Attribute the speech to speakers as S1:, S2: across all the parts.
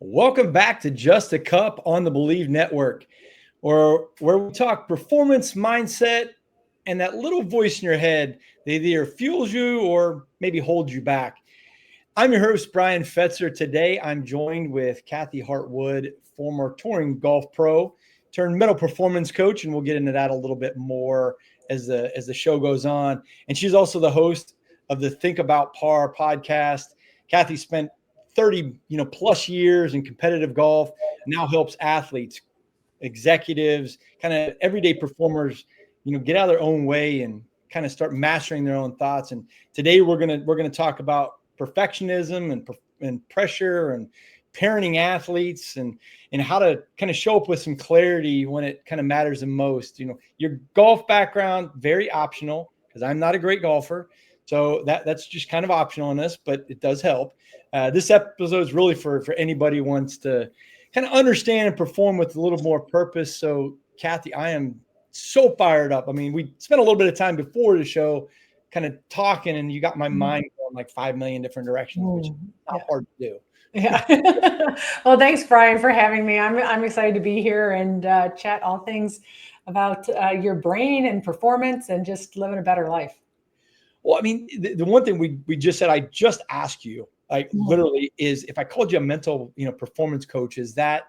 S1: Welcome back to Just a Cup on the Bleav Network, or where we talk performance mindset and that little voice in your head that either fuels you or maybe holds you back. I'm your host, Bryan Fetzer. Today, I'm joined with Kathy Hart Wood, former touring golf pro turned mental performance coach, and we'll get into that a little bit more as the show goes on. And she's also the host of the Think About Par podcast. Kathy spent 30 plus years in competitive golf, now helps athletes, executives, kind of everyday performers, get out of their own way and kind of start mastering their own thoughts. And today we're gonna talk about perfectionism and pressure and parenting athletes and how to kind of show up with some clarity when it kind of matters the most. Your golf background, very optional, because I'm not a great golfer. So that's just kind of optional in this, but it does help. This episode is really for anybody who wants to kind of understand and perform with a little more purpose. So, Kathy, I am so fired up. I mean, we spent a little bit of time before the show kind of talking, and you got my mind going like 5 million different directions, which is not hard to do.
S2: Yeah. Well, thanks, Brian, for having me. I'm excited to be here and chat all things about your brain and performance and just living a better life.
S1: Well, I mean, the one thing we just said, I just asked you, like literally, is if I called you a mental, performance coach, is that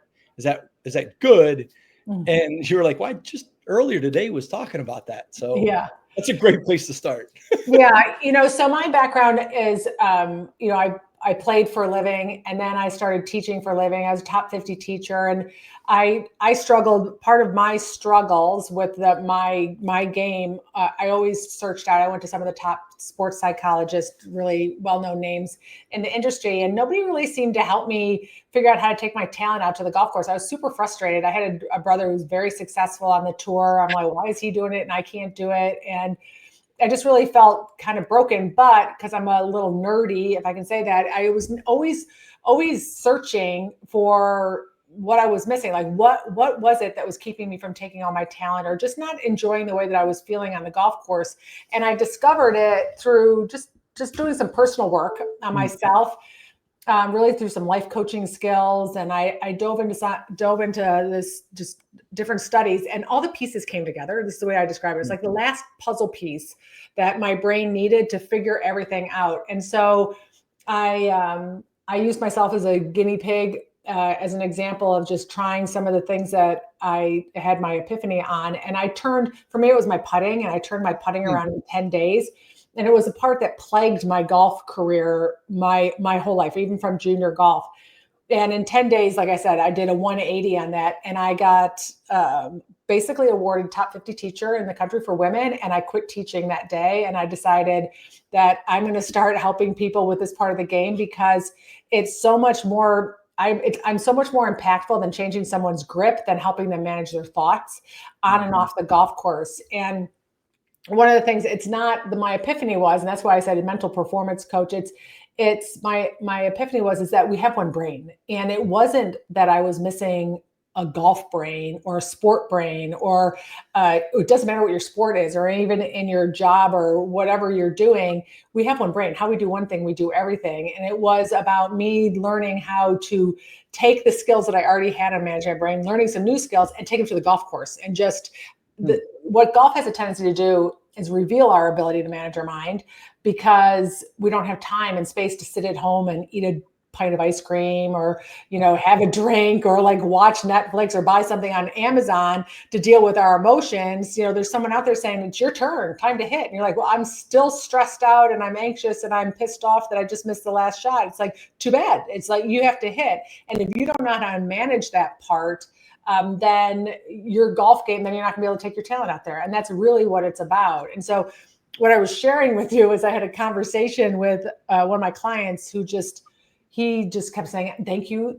S1: good? And you were like, well, I just earlier today was talking about that. So
S2: yeah,
S1: that's a great place to start.
S2: yeah. So my background is, I played for a living and then I started teaching for a living. I was a top 50 teacher, and I struggled. Part of my struggles with my game, I always searched out. I went to some of the top sports psychologists, really well-known names in the industry, and nobody really seemed to help me figure out how to take my talent out to the golf course. I was super frustrated. I had a brother who's very successful on the tour. I'm like, why is he doing it and I can't do it? And I just really felt kind of broken, but because I'm a little nerdy, if I can say that, I was always searching for what I was missing. Like what was it that was keeping me from taking all my talent or just not enjoying the way that I was feeling on the golf course? And I discovered it through just doing some personal work on myself. Really through some life coaching skills, and I dove into this just different studies, and all the pieces came together. This is the way I describe it. It's like the last puzzle piece that my brain needed to figure everything out. And so I used myself as a guinea pig, as an example of just trying some of the things that I had my epiphany on. And for me, it was my putting, and I turned my putting around in 10 days. And it was a part that plagued my golf career, my whole life, even from junior golf. And in 10 days, like I said, I did a 180 on that. And I got basically awarded top 50 teacher in the country for women. And I quit teaching that day. And I decided that I'm going to start helping people with this part of the game, because it's so much more, I'm so much more impactful than changing someone's grip than helping them manage their thoughts on and off the golf course. And one of the things, it's not my epiphany was, and that's why I said a mental performance coach. It's my epiphany is that we have one brain, and it wasn't that I was missing a golf brain or a sport brain, or it doesn't matter what your sport is, or even in your job or whatever you're doing, we have one brain. How we do one thing, we do everything. And it was about me learning how to take the skills that I already had on managing my brain, learning some new skills, and take them to the golf course. And just what golf has a tendency to do is reveal our ability to manage our mind, because we don't have time and space to sit at home and eat a pint of ice cream, or, have a drink, or like watch Netflix or buy something on Amazon to deal with our emotions. There's someone out there saying, it's your turn, time to hit. And you're like, well, I'm still stressed out and I'm anxious and I'm pissed off that I just missed the last shot. It's like, too bad. It's like, you have to hit. And if you don't know how to manage that part, then your golf game, then you're not gonna be able to take your talent out there. And that's really what it's about. And so what I was sharing with you is I had a conversation with one of my clients who he just kept saying, thank you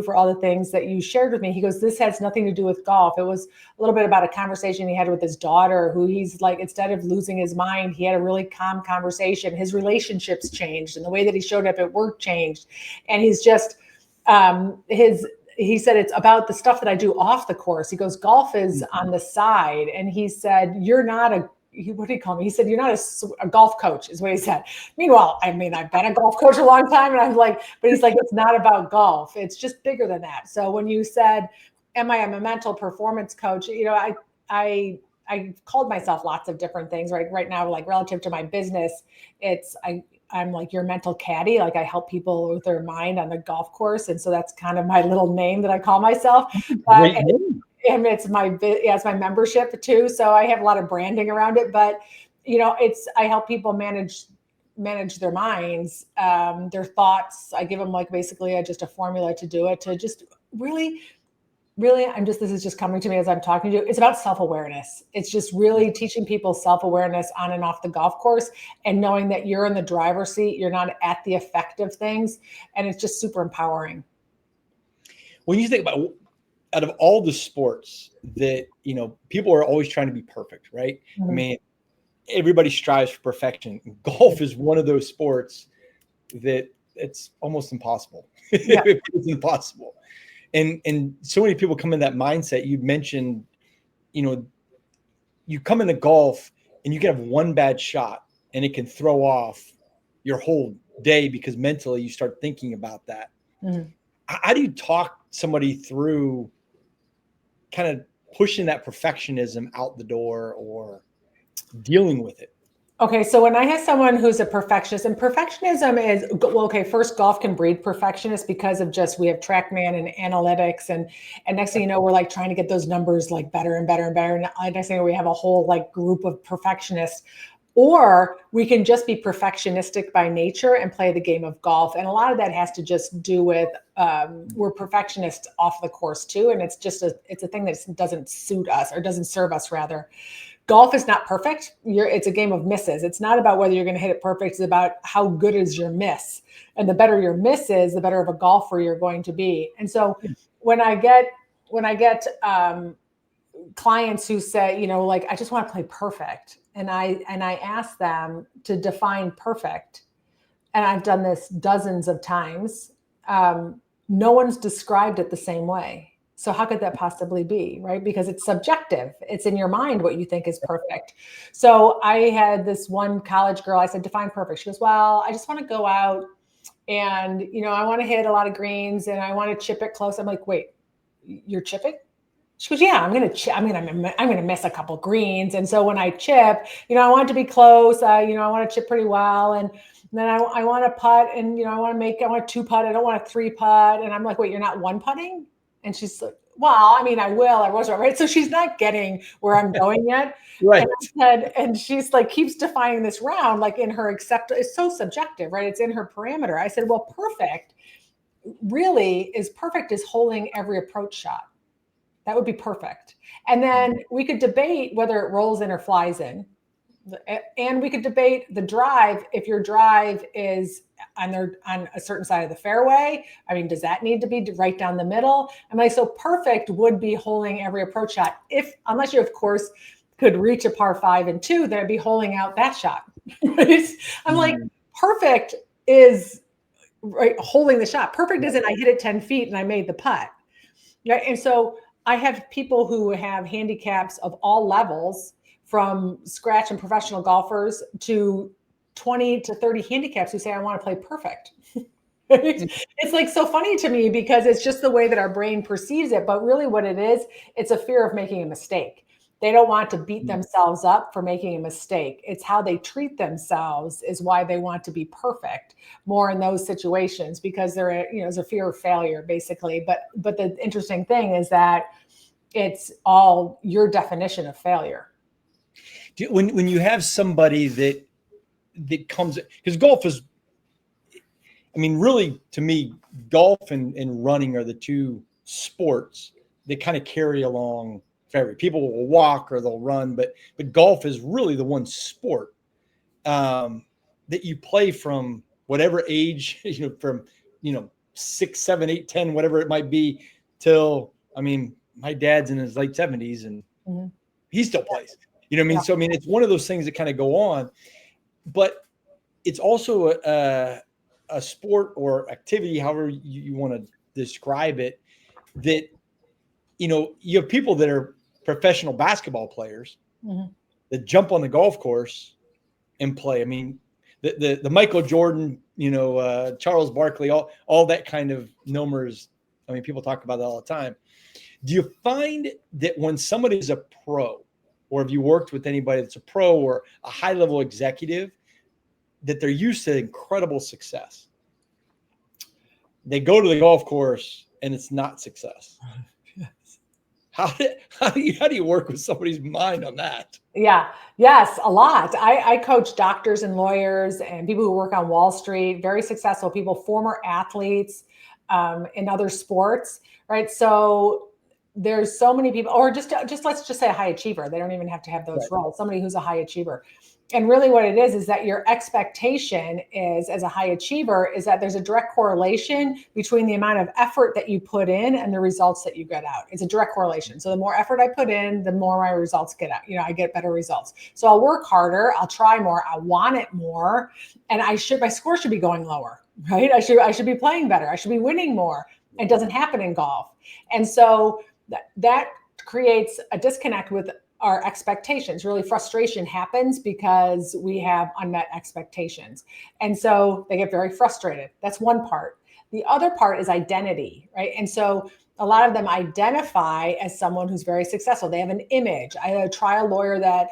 S2: for all the things that you shared with me. He goes, this has nothing to do with golf. It was a little bit about a conversation he had with his daughter, who he's like, instead of losing his mind, he had a really calm conversation. His relationships changed, and the way that he showed up at work changed. And he's just, he said, it's about the stuff that I do off the course. He goes, golf is on the side. And he said, you're not what did he call me? He said, you're not a golf coach is what he said. Meanwhile, I mean, I've been a golf coach a long time and I'm like, but he's like, it's not about golf. It's just bigger than that. So when you said, am I a mental performance coach? You know, I called myself lots of different things right now, like relative to my business. I'm like your mental caddy. Like I help people with their mind on the golf course. And so that's kind of my little name that I call myself. But and it's my membership too. So I have a lot of branding around it, but you know, I help people manage their minds, their thoughts. I give them like basically just a formula to do it, to just really, this is just coming to me as I'm talking to you. It's about self-awareness. It's just really teaching people self-awareness on and off the golf course and knowing that you're in the driver's seat. You're not at the effect of things. And it's just super empowering.
S1: When you think about, out of all the sports that, you know, people are always trying to be perfect, right? Mm-hmm. I mean, everybody strives for perfection. Golf is one of those sports that it's almost impossible. Yeah. It's impossible. And so many people come in that mindset. You mentioned, you know, you come into golf and you can have one bad shot and it can throw off your whole day because mentally you start thinking about that. Mm-hmm. How do you talk somebody through kind of pushing that perfectionism out the door or dealing with it?
S2: Okay, so when I have someone who's a perfectionist, and perfectionism is, well, okay, first, golf can breed perfectionists because of just, we have TrackMan and analytics, and next thing you know, we're like trying to get those numbers like better and better and better. And next thing you know, we have a whole like group of perfectionists. Or we can just be perfectionistic by nature and play the game of golf. And a lot of that has to just do with, we're perfectionists off the course too. And it's a thing that doesn't suit us, or doesn't serve us rather. Golf is not perfect. It's a game of misses. It's not about whether you're going to hit it perfect. It's about how good is your miss. And the better your miss is, the better of a golfer you're going to be. And so when I get clients who say, you know, like, I just want to play perfect. And I ask them to define perfect. And I've done this dozens of times. No one's described it the same way. So how could that possibly be, right? Because it's subjective. It's in your mind what you think is perfect. So I had this one college girl, I said, define perfect. She goes, well, I just want to go out and, you know, I want to hit a lot of greens and I want to chip it close. I'm like, wait, you're chipping? She goes, yeah, I'm going to miss a couple greens. And so when I chip, you know, I want it to be close. You know, I want to chip pretty well. And then I want to putt and, you know, I want a 2-putt. I don't want a 3-putt. And I'm like, wait, you're not 1-putting? And she's like, well, I mean, I will. I was right. So she's not getting where I'm going yet. Right. And I said, and she's like, keeps defining this round, like in her it's so subjective, right? It's in her parameter. I said, well, perfect is holding every approach shot. That would be perfect. And then we could debate whether it rolls in or flies in. And we could debate the drive. If your drive is on a certain side of the fairway, I mean, does that need to be right down the middle? I'm like, so perfect would be holding every approach shot. Unless you, of course, could reach a par 5 and 2, then it'd be holding out that shot. I'm like, perfect is right, holding the shot. Perfect isn't I hit it 10 feet and I made the putt. Right? And so I have people who have handicaps of all levels, from scratch and professional golfers to 20 to 30 handicaps, who say, I want to play perfect. It's like so funny to me because it's just the way that our brain perceives it. But really what it is, it's a fear of making a mistake. They don't want to beat themselves up for making a mistake. It's how they treat themselves is why they want to be perfect more in those situations, because there's a fear of failure basically. But the interesting thing is that it's all your definition of failure.
S1: When you have somebody that comes, because golf is, I mean, really to me, golf and running are the two sports that kind of carry along for people will walk or they'll run, but golf is really the one sport that you play from whatever age, from 6, 7, 8, 10, whatever it might be, till, I mean, my dad's in his late 70s and he still plays. You know what I mean? Yeah. So, I mean, it's one of those things that kind of go on, but it's also a sport or activity, however you want to describe it, that, you have people that are professional basketball players that jump on the golf course and play. I mean, the Michael Jordan, Charles Barkley, all that kind of numbers. I mean, people talk about that all the time. Do you find that when somebody is a pro, or have you worked with anybody that's a pro or a high level executive, that they're used to incredible success? They go to the golf course and it's not success.
S2: Yes.
S1: How do you work with somebody's mind on that?
S2: Yeah. Yes, a lot. I coach doctors and lawyers and people who work on Wall Street, very successful people, former athletes in other sports, right? So there's so many people, or just let's just say a high achiever. They don't even have to have those
S1: Right.
S2: roles. Somebody who's a high achiever. And really what it is that your expectation is, as a high achiever, is that there's a direct correlation between the amount of effort that you put in and the results that you get out. It's a direct correlation. So the more effort I put in, the more my results get out. I get better results. So I'll work harder, I'll try more, I want it more, and my score should be going lower, right? I should be playing better. I should be winning more. It doesn't happen in golf. And so that creates a disconnect with our expectations. Really, frustration happens because we have unmet expectations. And so they get very frustrated. That's one part. The other part is identity, right? And so a lot of them identify as someone who's very successful. They have an image. I had a trial lawyer that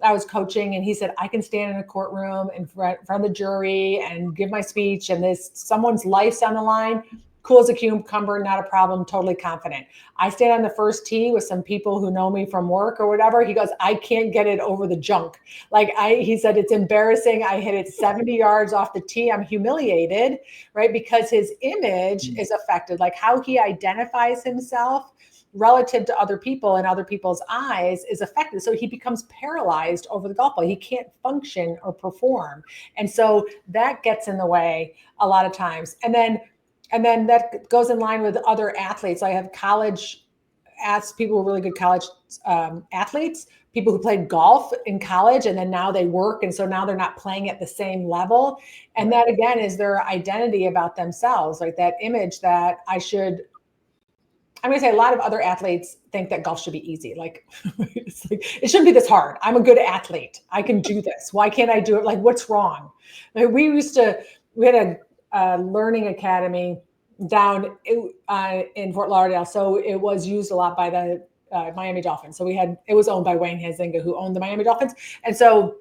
S2: I was coaching, and he said, I can stand in a courtroom in front of the jury and give my speech, and someone's life's on the line. Cool as a cucumber, not a problem, totally confident. I stand on the first tee with some people who know me from work or whatever. He goes, I can't get it over the junk. He said, it's embarrassing. I hit it 70 yards off the tee. I'm humiliated, right? Because his image is affected, like how he identifies himself relative to other people and other people's eyes is affected. So he becomes paralyzed over the golf ball. He can't function or perform. And so that gets in the way a lot of times. And then that goes in line with other athletes. I have people who are really good college athletes, people who played golf in college, and then now they work. And so now they're not playing at the same level. And that, again, is their identity about themselves, like that image that I'm going to say a lot of other athletes think that golf should be easy. It's like, it shouldn't be this hard. I'm a good athlete. I can do this. Why can't I do it? Like, what's wrong? We had a learning academy down in Fort Lauderdale. So it was used a lot by the Miami Dolphins. So it was owned by Wayne Huizenga, who owned the Miami Dolphins. And so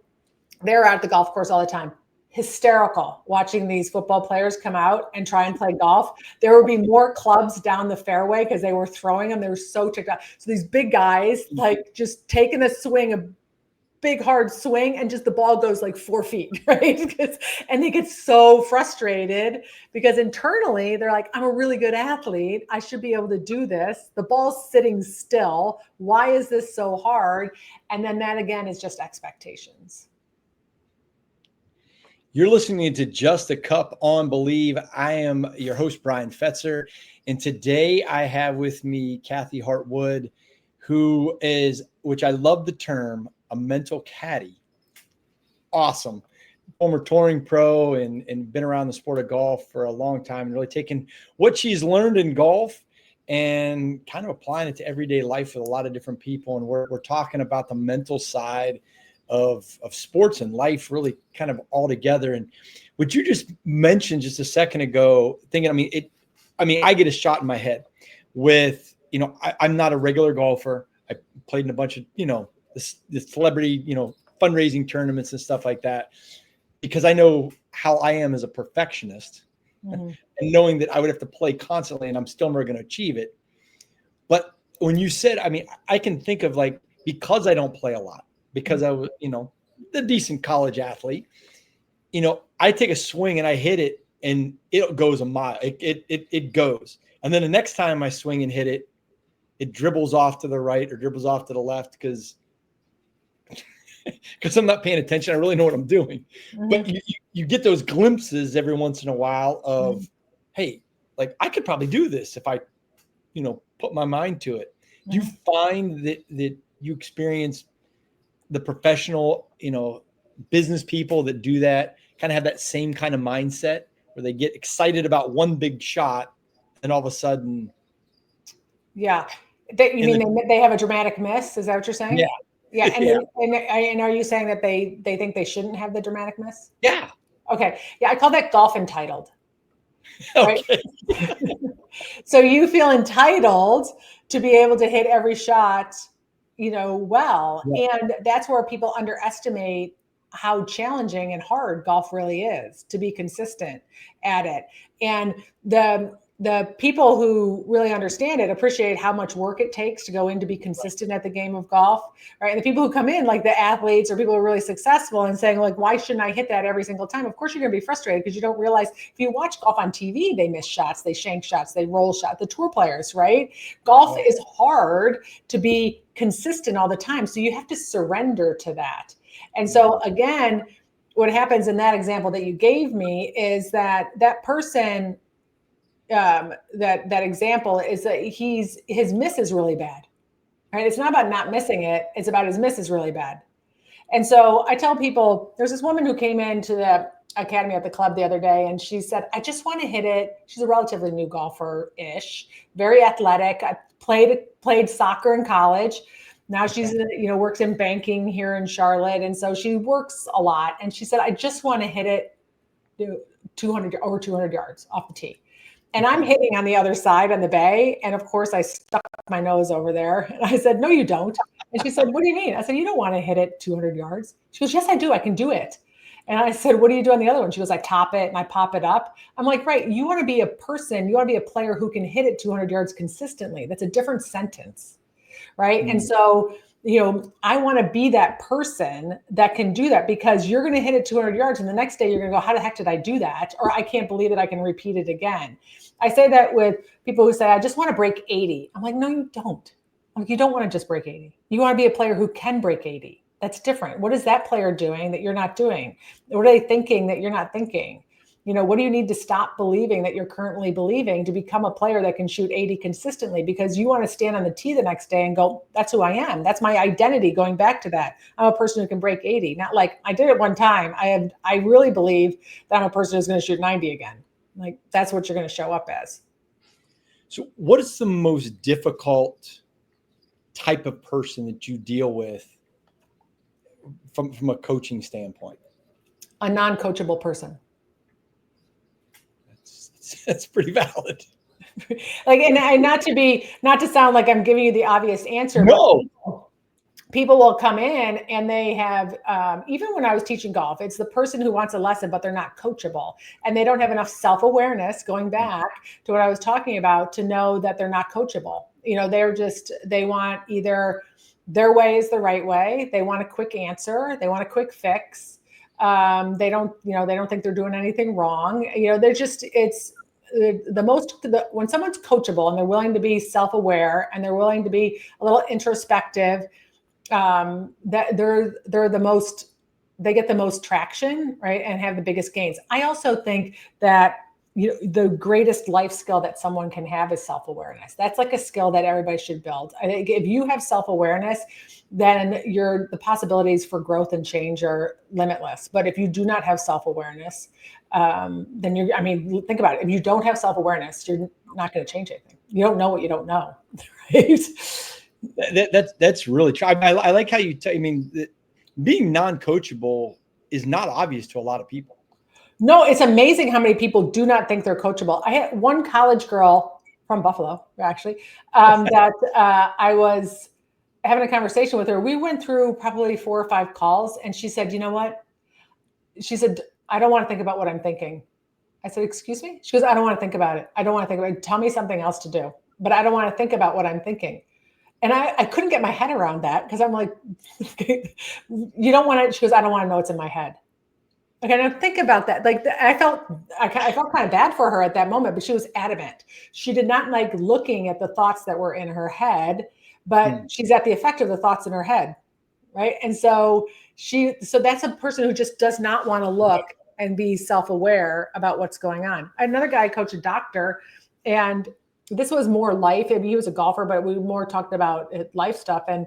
S2: they're out at the golf course all the time. Hysterical watching these football players come out and try and play golf. There would be more clubs down the fairway because they were throwing them. They were so ticked off. So these big guys, just taking a swing, big hard swing, and just the ball goes 4 feet, right? And they get so frustrated because internally they're like, I'm a really good athlete. I should be able to do this. The ball's sitting still. Why is this so hard? And then that, again, is just expectations.
S1: You're listening to Just a Cup on Bleav. I am your host, Bryan Fetzer. And today I have with me Kathy Hart Wood, who is, which I love the term, a mental caddy. Awesome. Former touring pro and been around the sport of golf for a long time, and really taking what she's learned in golf and kind of applying it to everyday life with a lot of different people. And we're talking about the mental side of sports and life, really kind of all together. And what you just mentioned just a second ago, thinking, I get a shot in my head with, I'm not a regular golfer. I played in a bunch of, the celebrity, fundraising tournaments and stuff like that, because I know how I am as a perfectionist, and knowing that I would have to play constantly and I'm still never going to achieve it. But when you said, I can think of because I don't play a lot, because I was, the decent college athlete, I take a swing and I hit it and it goes a mile. It goes. And then the next time I swing and hit it, it dribbles off to the right or dribbles off to the left because I'm not paying attention. I really know what I'm doing. But you get those glimpses every once in a while of, hey, I could probably do this if I, put my mind to it. Do you find that you experience the professional, business people that do that kind of have that same kind of mindset where they get excited about one big shot and all of a sudden.
S2: Yeah. You mean they have a dramatic miss? Is that what you're saying?
S1: Yeah.
S2: Yeah. And,
S1: Yeah.
S2: and are you saying that they think they shouldn't have the dramatic miss?
S1: Yeah.
S2: Okay. Yeah. I call that golf entitled, right?
S1: Okay.
S2: So you feel entitled to be able to hit every shot, well.
S1: Yeah.
S2: And that's where people underestimate how challenging and hard golf really is to be consistent at it. And the people who really understand it appreciate how much work it takes to go in to be consistent at the game of golf, right? And the people who come in, like the athletes or people who are really successful and saying, like, why shouldn't I hit that every single time? Of course, you're going to be frustrated because you don't realize if you watch golf on TV, they miss shots, they shank shots, they roll shots, the tour players, right? Golf is hard to be consistent all the time. So you have to surrender to that. And so again, what happens in that example that you gave me is that person, that example is that his miss is really bad, right? It's not about not missing it. It's about his miss is really bad. And so I tell people, there's this woman who came into the academy at the club the other day, and she said, I just want to hit it. She's a relatively new golfer-ish, very athletic. I played soccer in college. Now she's, works in banking here in Charlotte. And so she works a lot. And she said, I just want to hit it 200 yards off the tee. And I'm hitting on the other side on the bay. And of course I stuck my nose over there. And I said, no, you don't. And she said, what do you mean? I said, you don't want to hit it 200 yards. She goes, yes, I do. I can do it. And I said, what do you do on the other one? She goes, I top it and I pop it up. I'm like, right. You want to be a person. You want to be a player who can hit it 200 yards consistently. That's a different sentence. Right. And so, I want to be that person that can do that, because you're going to hit it 200 yards and the next day you're going to go, how the heck did I do that? Or I can't believe that I can repeat it again. I say that with people who say, I just want to break 80. I'm like, no, you don't. I'm like, you don't want to just break 80. You want to be a player who can break 80. That's different. What is that player doing that you're not doing? What are they thinking that you're not thinking? What do you need to stop believing that you're currently believing to become a player that can shoot 80 consistently? Because you want to stand on the tee the next day and go, that's who I am. That's my identity. Going back to that, I'm a person who can break 80. Not like I did it one time. I really believe that I'm a person who's going to shoot 90 again. Like that's what you're going to show up as.
S1: So what is the most difficult type of person that you deal with from a coaching standpoint?
S2: A non-coachable person.
S1: That's pretty valid.
S2: Like, and not to sound like I'm giving you the obvious answer.
S1: No.
S2: But people will come in and they have, even when I was teaching golf, it's the person who wants a lesson, but they're not coachable and they don't have enough self-awareness, going back to what I was talking about, to know that they're not coachable. They want either their way is the right way. They want a quick answer. They want a quick fix. They don't think they're doing anything wrong. When someone's coachable and they're willing to be self-aware and they're willing to be a little introspective, that they get the most traction, right? And have the biggest gains. I also think that the greatest life skill that someone can have is self-awareness. That's like a skill that everybody should build. I think if you have self-awareness, then the possibilities for growth and change are limitless. But if you do not have self-awareness, then think about it. If you don't have self-awareness, you're not going to change anything. You don't know what you don't know, right?
S1: That's really true. I like how you being non-coachable is not obvious to a lot of people.
S2: No, it's amazing how many people do not think they're coachable. I had one college girl from Buffalo, actually, that I was having a conversation with her. We went through probably 4 or 5 calls, and she said, you know what? She said, I don't want to think about what I'm thinking. I said, excuse me? She goes, I don't want to think about it. I don't want to think about it. Tell me something else to do, but I don't want to think about what I'm thinking. And I couldn't get my head around that, because I'm like, you don't want to. She goes, I don't want to know what's in my head. Okay, now think about that. Like I felt kind of bad for her at that moment, but she was adamant. She did not like looking at the thoughts that were in her head, but she's at the effect of the thoughts in her head, right? And so that's a person who just does not want to look and be self-aware about what's going on. Another guy coached a doctor, and this was more life. I mean, he was a golfer, but we more talked about life stuff. And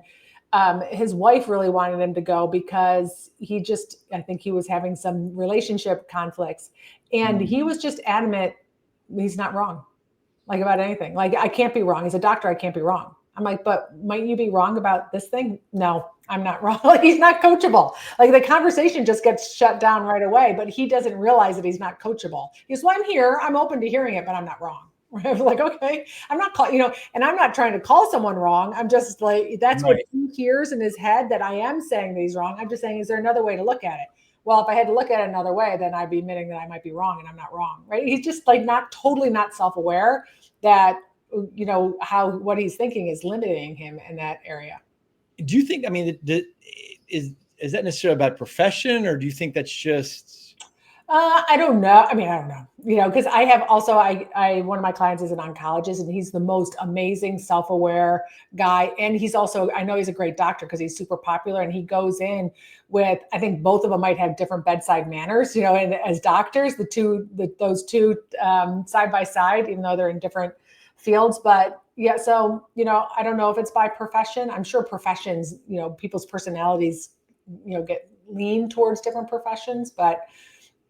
S2: his wife really wanted him to go because I think he was having some relationship conflicts, and he was just adamant he's not wrong, like about anything. Like, I can't be wrong. He's a doctor. I can't be wrong. I'm like, but might you be wrong about this thing? No, I'm not wrong. He's not coachable. Like the conversation just gets shut down right away, but he doesn't realize that he's not coachable. He goes, well, I'm here. I'm open to hearing it, but I'm not wrong. I'm like, okay, I'm not and I'm not trying to call someone wrong. I'm just like, that's what he hears in his head, that I am saying that he's wrong. I'm just saying, is there another way to look at it? Well, if I had to look at it another way, then I'd be admitting that I might be wrong, and I'm not wrong, right? He's just like totally not self-aware that, what he's thinking is limiting him in that area.
S1: Do you think, is that necessarily about profession, or do you think that's just...
S2: I don't know. I don't know, because I have also, one of my clients is an oncologist, and he's the most amazing self-aware guy. And he's also, I know he's a great doctor because he's super popular, and he goes in with, I think both of them might have different bedside manners, and as doctors, those two side by side, even though they're in different fields. But yeah, so, I don't know if it's by profession. I'm sure professions, people's personalities, get lean towards different professions, but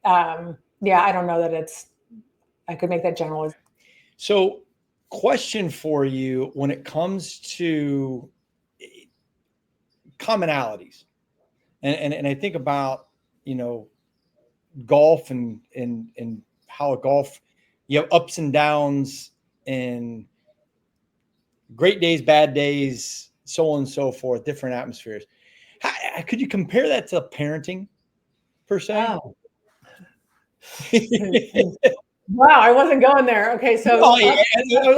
S2: yeah, I don't know that I could make that general.
S1: So, question for you when it comes to commonalities, and I think about, golf and how a golf, you have ups and downs and great days, bad days, so on and so forth, different atmospheres. Could you compare that to parenting per se?
S2: Oh. Wow, I wasn't going there. Okay, so
S1: I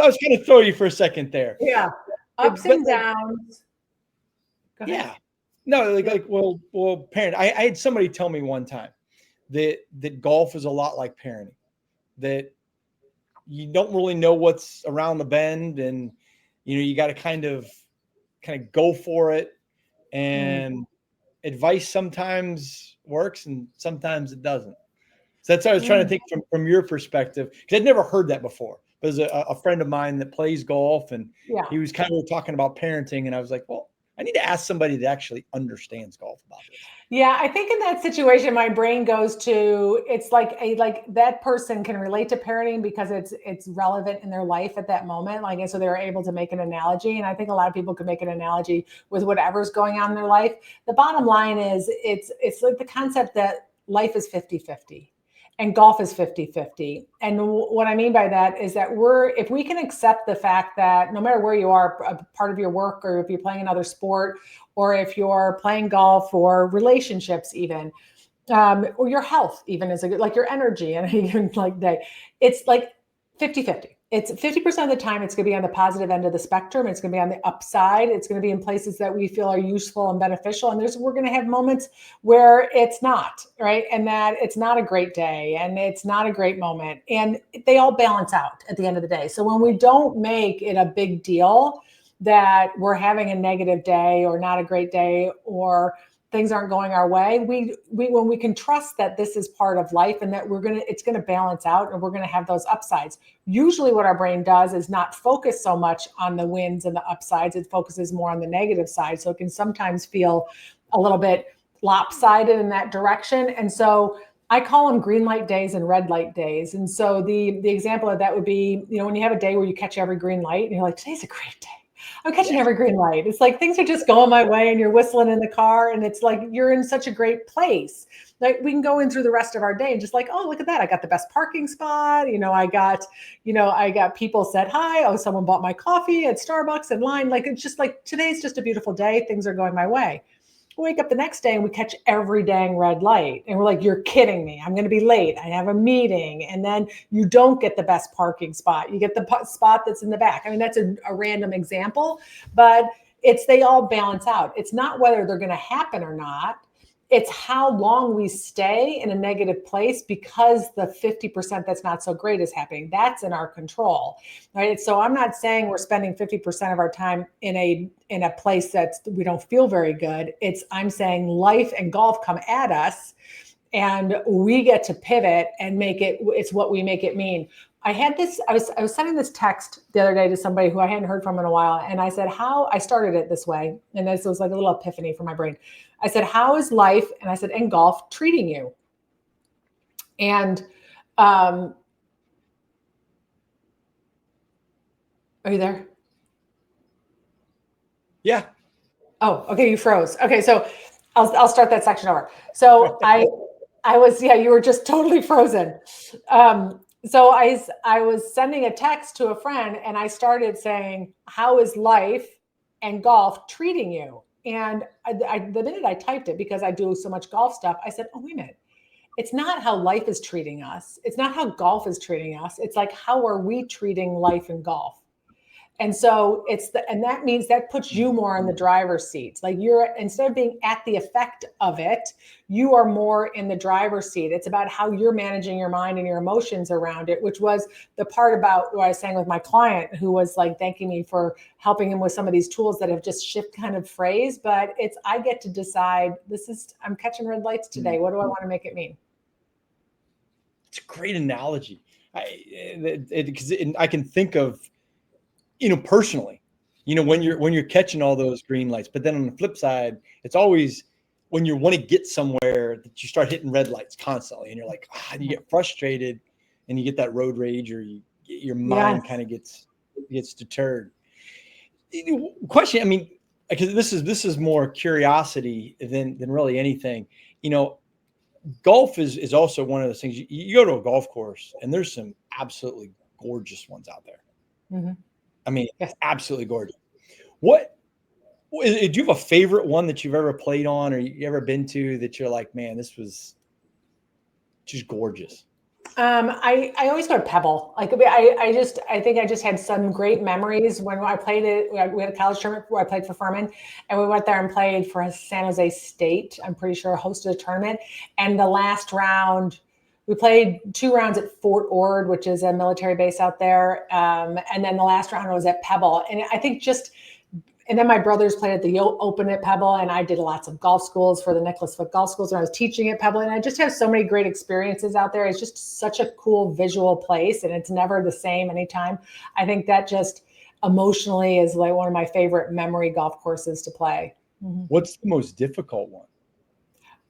S1: was going to throw you for a second there.
S2: Yeah, ups and downs.
S1: Go ahead. Yeah, no, well, parent. I had somebody tell me one time that golf is a lot like parenting. That you don't really know what's around the bend, and you got to kind of go for it. And advice sometimes works, and sometimes it doesn't. So that's what I was trying to think from your perspective, because I'd never heard that before. There's a friend of mine that plays golf, and he was kind of talking about parenting, and I was like, well, I need to ask somebody that actually understands golf about this.
S2: Yeah, I think in that situation, my brain goes to, it's like that person can relate to parenting because it's relevant in their life at that moment. And so they're able to make an analogy. And I think a lot of people can make an analogy with whatever's going on in their life. The bottom line is it's like the concept that life is 50-50. And golf is 50-50. And what I mean by that is that if we can accept the fact that no matter where you are, a part of your work, or if you're playing another sport, or if you're playing golf, or relationships even, or your health even, is like your energy and even like day, it's like 50-50. It's 50% of the time it's going to be on the positive end of the spectrum. It's going to be on the upside. It's going to be in places that we feel are useful and beneficial. And we're going to have moments where it's not, right? And that it's not a great day and it's not a great moment. And they all balance out at the end of the day. So when we don't make it a big deal that we're having a negative day or not a great day, or things aren't going our way, we when we can trust that this is part of life and that it's going to balance out and we're going to have those upsides. Usually what our brain does is not focus so much on the wins and the upsides. It focuses more on the negative side. So it can sometimes feel a little bit lopsided in that direction. And so I call them green light days and red light days. And so the example of that would be, when you have a day where you catch every green light and you're like, today's a great day. I'm catching every green light. It's like things are just going my way and you're whistling in the car and it's like you're in such a great place. Like we can go in through the rest of our day and just like, oh, look at that. I got the best parking spot. I got people said hi. Oh, someone bought my coffee at Starbucks in line. Like it's just like today's just a beautiful day. Things are going my way. We wake up the next day and we catch every dang red light. And we're like, you're kidding me. I'm going to be late. I have a meeting. And then you don't get the best parking spot. You get the spot that's in the back. I mean, that's a random example, but they all balance out. It's not whether they're going to happen or not. It's how long we stay in a negative place because the 50% that's not so great is happening. That's in our control, right? So I'm not saying we're spending 50% of our time in a place that we don't feel very good. I'm saying life and golf come at us and we get to pivot and it's what we make it mean. I was sending this text the other day to somebody who I hadn't heard from in a while. And I said, I started it this way. And this was like a little epiphany for my brain. I said, how is life? And I said, and golf treating you? And, are you there?
S1: Yeah.
S2: Oh, okay. You froze. Okay. So I'll start that section over. So I was, yeah, you were just totally frozen. So I was sending a text to a friend and I started saying, how is life and golf treating you? And the minute I typed it, because I do so much golf stuff, I said, oh, wait a minute. It's not how life is treating us. It's not how golf is treating us. It's like, how are we treating life and golf? And so and that means that puts you more in the driver's seat. Like you're, instead of being at the effect of it, you are more in the driver's seat. It's about how you're managing your mind and your emotions around it, which was the part about what I was saying with my client who was like thanking me for helping him with some of these tools that have just shift kind of phrase. But I get to decide, I'm catching red lights today. What do I want to make it mean?
S1: It's a great analogy. Because I can think of, personally, when you're catching all those green lights, but then on the flip side, it's always when you want to get somewhere that you start hitting red lights constantly, and you're like, and you get frustrated, and you get that road rage, or your mind kind of gets deterred. Question, I mean, because this is more curiosity than really anything. Golf is also one of those things. You go to a golf course, and there's some absolutely gorgeous ones out there.
S2: Mm-hmm.
S1: I mean, absolutely gorgeous. Do you have a favorite one that you've ever played on or you ever been to that you're like, man, this was just gorgeous?
S2: I always go to Pebble. Like I think I just had some great memories when I played it. We had a college tournament where I played for Furman, and we went there and played for San Jose State. I'm pretty sure hosted a tournament. And the last round, we played 2 rounds at Fort Ord, which is a military base out there. And then the last round was at Pebble. And I think and then my brothers played at the Open at Pebble, and I did lots of golf schools for the Nicholas Foot Golf Schools when I was teaching at Pebble. And I just have so many great experiences out there. It's just such a cool visual place, and it's never the same anytime. I think that just emotionally is like one of my favorite memory golf courses to play.
S1: Mm-hmm. What's the most difficult one?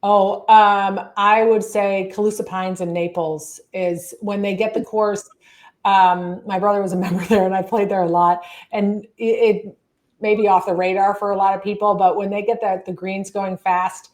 S2: Oh, I would say Calusa Pines in Naples is when they get the course. My brother was a member there, and I played there a lot. And it may be off the radar for a lot of people, but when they get the greens going fast,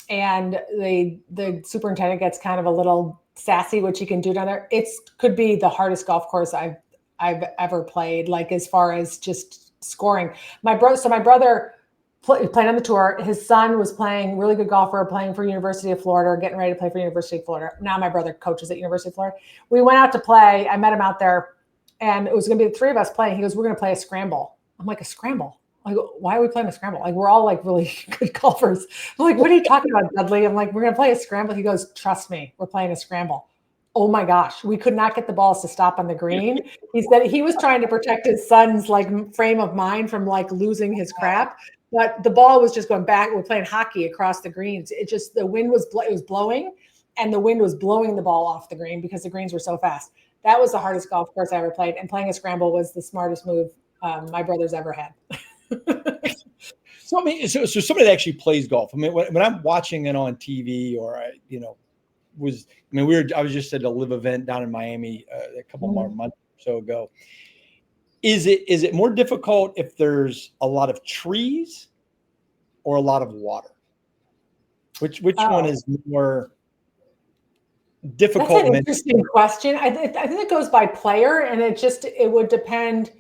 S2: and the superintendent gets kind of a little sassy, which he can do down there, it could be the hardest golf course I've ever played. Like as far as just scoring, my brother played on the tour. His son was playing, really good golfer, playing for University of Florida, getting ready to play for University of Florida. Now my brother coaches at University of Florida. We went out to play. I met him out there, and it was going to be the 3 of us playing. He goes, we're going to play a scramble. I'm like, a scramble? I go, why are we playing a scramble? Like, we're all like really good golfers. I'm like, what are you talking about, Dudley? I'm like, we're going to play a scramble. He goes, trust me, we're playing a scramble. Oh my gosh, we could not get the balls to stop on the green. He said he was trying to protect his son's like frame of mind from like losing his crap. But the ball was just going back. We're playing hockey across the greens. The wind was blowing, and the wind was blowing the ball off the green because the greens were so fast. That was the hardest golf course I ever played. And playing a scramble was the smartest move my brother's ever had.
S1: So somebody that actually plays golf. I mean, when I'm watching it on TV, or I was just at a live event down in Miami a couple more months or so ago. Is it more difficult if there's a lot of trees or a lot of water? Which one is more difficult?
S2: That's an interesting question. I think it goes by player, and it would depend.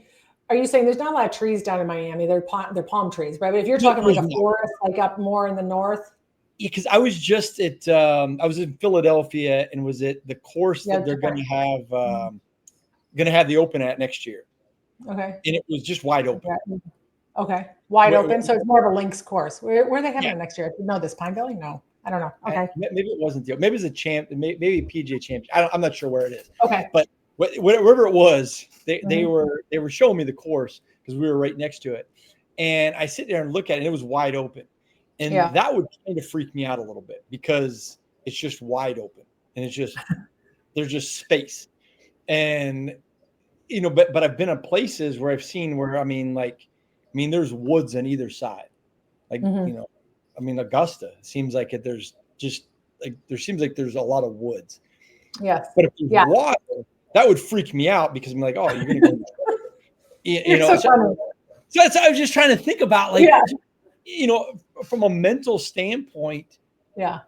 S2: Are you saying there's not a lot of trees down in Miami? They're palm trees, right? But if you're talking like a forest, like up more in the north.
S1: Yeah, because I was just at I was in Philadelphia, and was it the course that they're going to have the Open at next year?
S2: Okay.
S1: And it was just wide open.
S2: Okay. Wide open. So it's more of a links course. Where are they having it next year? No, this Pine Valley? No, I don't know. Okay.
S1: Maybe it wasn't maybe it's a maybe a PGA championship. I'm not sure where it is.
S2: Okay.
S1: But wherever it was, they were showing me the course because we were right next to it. And I sit there and look at it, and it was wide open. And that would kind of freak me out a little bit because it's just wide open, and it's just there's just space. And but I've been in places where I've seen there's woods on either side. Like, Augusta, it seems like there's a lot of woods.
S2: Yes.
S1: But if there's water, that would freak me out because I'm like, oh, you're going to go.
S2: You're so funny.
S1: So that's, I was just trying to think about, like,
S2: Yeah.
S1: From a mental standpoint,
S2: Yeah.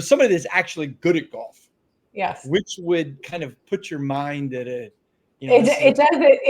S1: Somebody that's actually good at golf,
S2: Yes.
S1: which would kind of put your mind at
S2: It,
S1: this is
S2: it does it.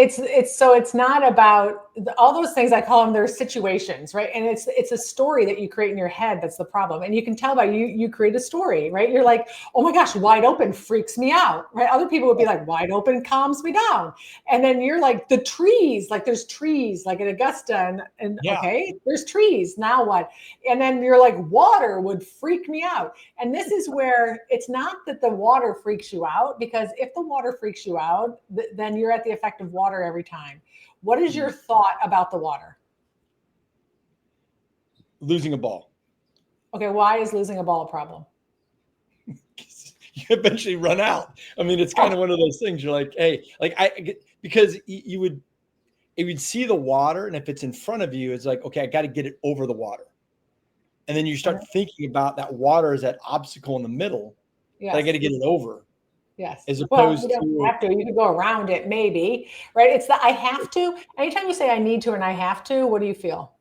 S2: It's not about all those things. I call them their situations, right? And it's a story that you create in your head. That's the problem. And you can tell by you create a story, right? You're like, oh my gosh, wide open freaks me out, right? Other people would be like, wide open calms me down. And then you're like, the trees, like there's trees, like in Augusta, and
S1: yeah.
S2: okay, there's trees. Now what? And then you're like, water would freak me out. And this is where it's not that the water freaks you out, because if the water freaks you out, then you're at the effect of water every time. What is your thought about the water?
S1: Losing a ball.
S2: Okay, why is losing a ball a problem?
S1: You eventually run out. I mean, it's kind of one of those things. You're like, hey, because you would see the water, and if it's in front of you, it's like, okay, I got to get it over the water. And then you start thinking about that water as that obstacle in the middle.
S2: Yes.
S1: I got to get it over.
S2: Yes.
S1: As opposed
S2: you don't have to. You can go around it, maybe, right? It's the I have to. Anytime you say I need to and I have to, what do you feel?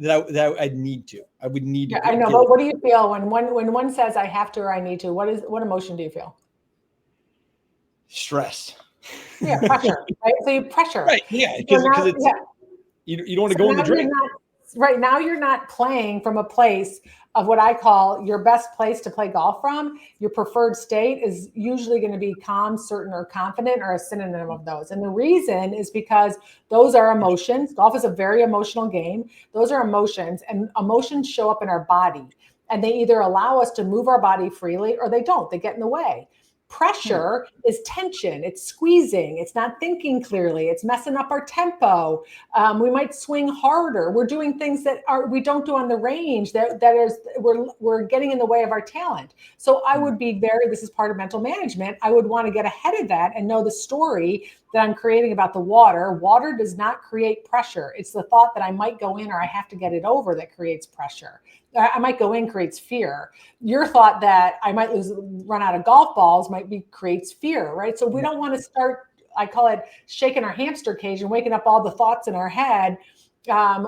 S1: That I'd need to. I would need to.
S2: I know, but what do you feel when one says I have to or I need to? What emotion do you feel?
S1: Stress.
S2: Yeah, pressure, right? So you pressure.
S1: Right. Yeah. Because you don't want to go in the drain.
S2: Right now, you're not playing from a place of what I call your best place to play golf from. Your preferred state is usually going to be calm, certain, or confident, or a synonym of those. And the reason is because those are emotions. Golf is a very emotional game. Those are emotions, and emotions show up in our body. And they either allow us to move our body freely or they don't. They get in the way. Pressure is tension. It's squeezing. It's not thinking clearly. It's messing up our tempo. We might swing harder. We're doing things that we don't do on the range. We're getting in the way of our talent. So I would be this is part of mental management. I would want to get ahead of that and know the story that I'm creating about the water. Water does not create pressure. It's the thought that I might go in or I have to get it over that creates pressure. I might go in creates fear. Your thought that I might run out of golf balls creates fear, right? So we don't want to start, I call it shaking our hamster cage and waking up all the thoughts in our head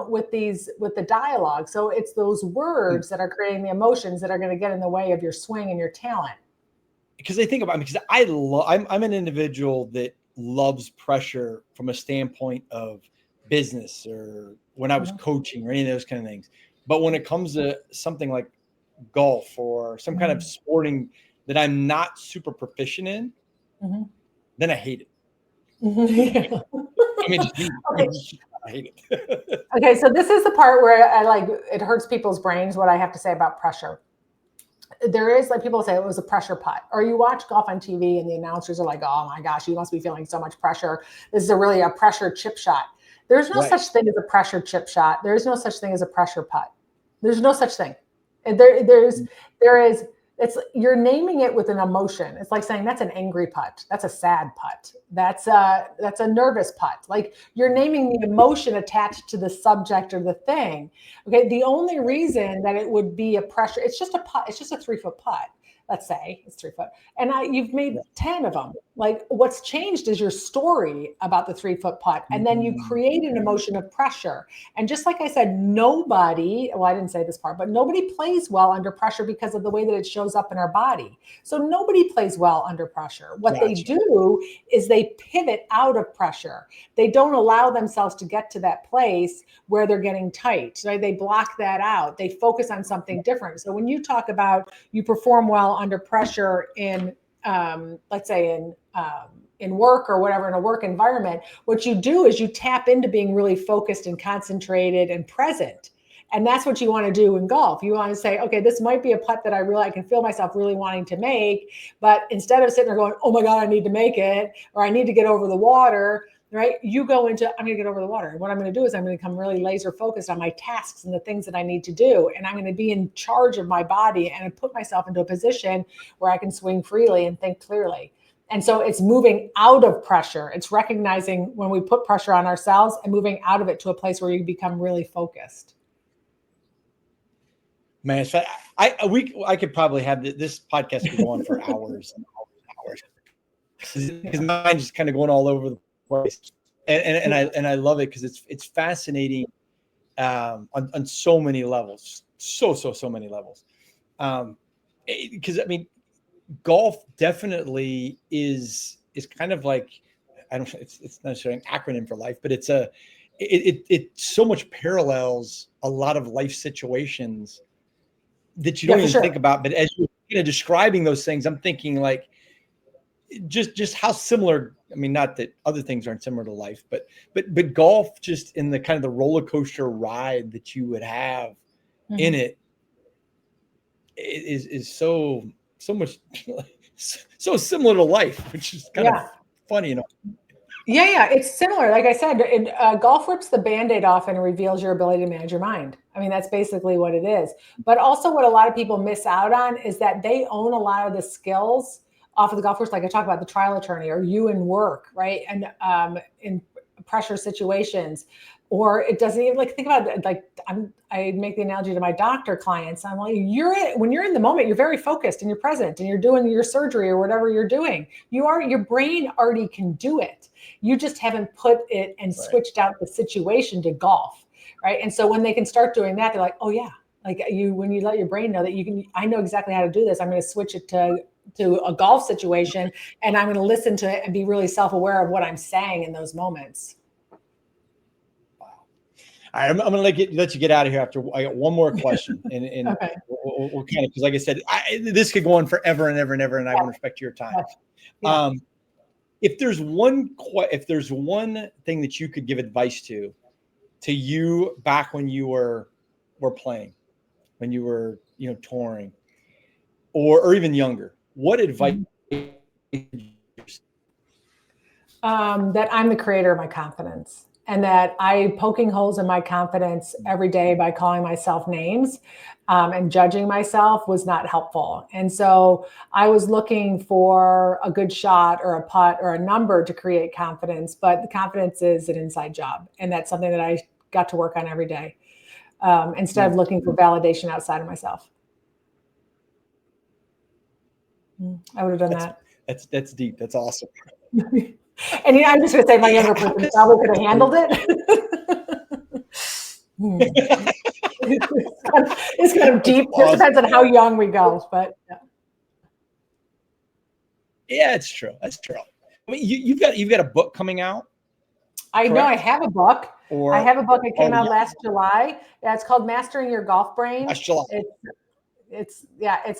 S2: with the dialogue. So it's those words that are creating the emotions that are going to get in the way of your swing and your talent.
S1: Because I think about it, because I'm an individual that loves pressure from a standpoint of business or when I was coaching or any of those kind of things. But when it comes to something like golf or some kind of sporting that I'm not super proficient in, then I hate it. I mean, I hate it.
S2: Okay, so this is the part where it hurts people's brains what I have to say about pressure. There is, like, people say it was a pressure putt, or you watch golf on TV and the announcers are like, oh my gosh, you must be feeling so much pressure. This is really a pressure chip shot. There's no such thing as a pressure chip shot. There's no such thing as a pressure putt. There's no such thing. You're naming it with an emotion. It's like saying that's an angry putt. That's a sad putt. That's a nervous putt. Like, you're naming the emotion attached to the subject or the thing. Okay. The only reason that it would be a pressure, it's just a putt. It's just a 3-foot putt. Let's say it's 3 foot, and you've made 10 of them. Like, what's changed is your story about the 3-foot putt, and then you create an emotion of pressure. And just like I said, I didn't say this part, but nobody plays well under pressure because of the way that it shows up in our body. So nobody plays well under pressure. What they do is they pivot out of pressure. They don't allow themselves to get to that place where they're getting tight. Right? They block that out. They focus on something different. So when you talk about you perform well under pressure in, let's say in work or whatever, in a work environment, what you do is you tap into being really focused and concentrated and present. And that's what you want to do in golf. You want to say, okay, this might be a putt that I can feel myself really wanting to make, but instead of sitting there going, oh my God, I need to make it, or I need to get over the water, right? You go into, I'm going to get over the water. And what I'm going to do is I'm going to become really laser focused on my tasks and the things that I need to do. And I'm going to be in charge of my body and put myself into a position where I can swing freely and think clearly. And so it's moving out of pressure. It's recognizing when we put pressure on ourselves and moving out of it to a place where you become really focused.
S1: Man, I could probably have this podcast could go on for hours and hours. Because mine's just kind of going all over the place. and I love it because it's fascinating on so many levels, so many levels. Because I mean, golf definitely is kind of like, I don't, it's not necessarily an acronym for life, but it so much parallels a lot of life situations that you don't even think about. But as you're describing those things, I'm thinking like just how similar. I mean, not that other things aren't similar to life, but golf, just in the kind of the roller coaster ride that you would have in it, is so much so similar to life, which is kind of funny,
S2: Yeah, it's similar. Like I said, golf rips the Band-Aid off and reveals your ability to manage your mind. I mean, that's basically what it is. But also what a lot of people miss out on is that they own a lot of the skills off of the golf course. Like I talk about the trial attorney, or you in work, right? And in pressure situations, or it doesn't even, like, think about it, like I make the analogy to my doctor clients. I'm like, when you're in the moment, you're very focused and you're present and you're doing your surgery or whatever you're doing. Your brain already can do it. You just haven't put it and switched out the situation to golf, right? And so when they can start doing that, they're like, oh yeah, like when you let your brain know that I know exactly how to do this. I'm going to switch it to a golf situation, and I'm going to listen to it and be really self-aware of what I'm saying in those moments.
S1: All right, I'm going to let you get out of here after I got one more question, and
S2: Okay.
S1: we'll kind of, because like I said, this could go on forever and ever and ever, and I want to respect your time. Yeah. If there's one thing that you could give advice to you back when you were playing, when you were touring, or even younger, what advice?
S2: That I'm the creator of my confidence, and that I poking holes in my confidence every day by calling myself names and judging myself was not helpful. And so I was looking for a good shot or a putt or a number to create confidence, but the confidence is an inside job. And that's something that I got to work on every day instead of looking for validation outside of myself. I would have done that.
S1: That's deep. That's awesome.
S2: And I'm just going to say my younger person probably could have handled it. It's kind of deep. Just depends on how young we go, but
S1: yeah, it's true. That's true. I mean, you've got a book coming out.
S2: I know I have a book. I have a book that came out last July. Yeah, it's called Mastering Your Golf Brain.
S1: Last July.
S2: It's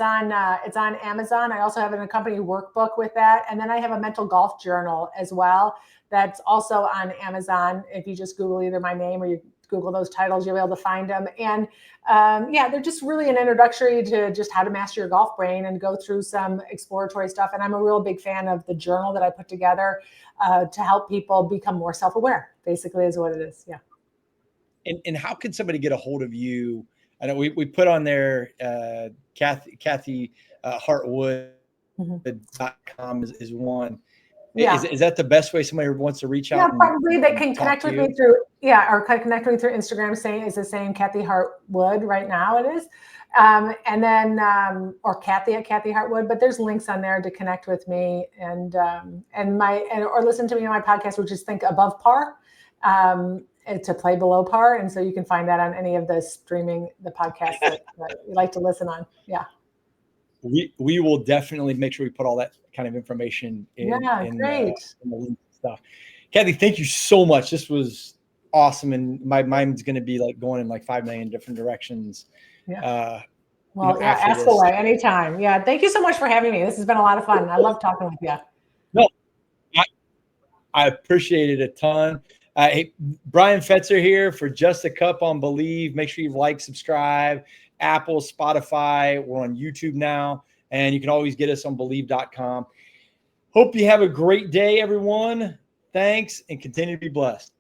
S2: on Amazon. I also have an accompanying workbook with that, and then I have a mental golf journal as well. That's also on Amazon. If you just Google either my name or you Google those titles, you'll be able to find them. And they're just really an introductory to just how to master your golf brain and go through some exploratory stuff. And I'm a real big fan of the journal that I put together to help people become more self-aware, basically, is what it is. Yeah.
S1: And how can somebody get a hold of you? I know we put on there Kathy Hart Wood .com is one. Yeah. Is that the best way somebody wants to reach out?
S2: Yeah, probably they can connect with me through, or connect with me through Instagram. Is the same Kathy Hart Wood right now. It is. And then, or Kathy at Kathy Hart Wood, but there's links on there to connect with me or listen to me on my podcast, which is Think Above Par, to Play Below Par. And so you can find that on any of the podcasts that you like to listen on. Yeah.
S1: We will definitely make sure we put all that kind of information in the stuff. Kathy, thank you so much. This was awesome. And my mind's going to be like going in like 5 million different directions.
S2: Yeah. Ask away anytime. Yeah. Thank you so much for having me. This has been a lot of fun. I love talking with you.
S1: No, I appreciate it a ton. Hey, Bryan Fetzer here for Just a Cup on Bleav. Make sure you like, subscribe, Apple, Spotify. We're on YouTube now, and you can always get us on Bleav.com. Hope you have a great day, everyone. Thanks, and continue to be blessed.